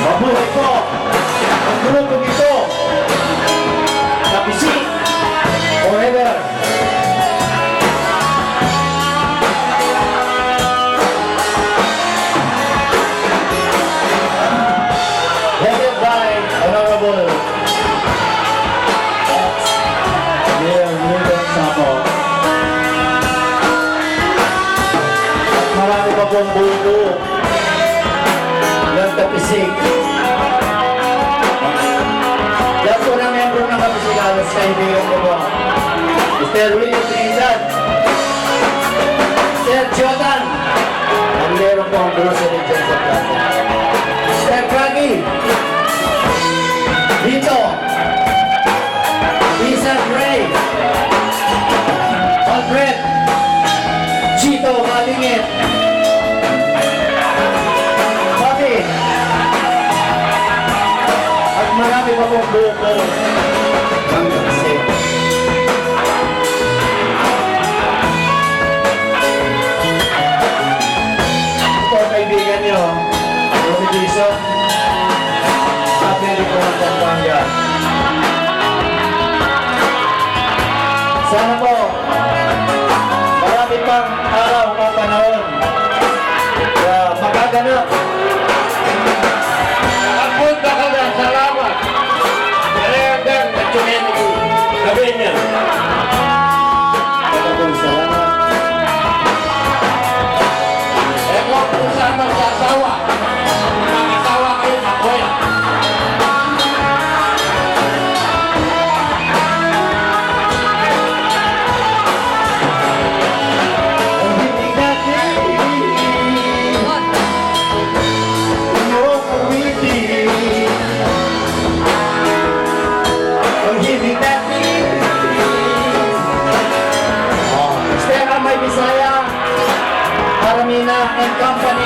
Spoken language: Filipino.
Mabuhay po ang grupong ito. Kapisik forever. Headed by Honorable Milton Sapo. Marami pa pong buo ng Kapisik. Lahat po ng membro ng Kapisik halos kaibigan ko po. Mr. William Trinidad, Mr. Jotan, ang meron po ang grocery dyan sa plaza. Mr. Kragi, Dito, Lisa Gray, Alfred, Chito Malingit, at marami pa pong buo ng Kapisik. Ito ang kaibigan nyo, Romy Jason, sa Perico ng Pampanga. Sana po, marami pang araw o panahon na magaganap. Punta ka na, salamat. Alayagan at community. Sabihin niya. Maraming salamat. Eh, huwag po sana sa asawa. Mag-asawa kayo, makuya. company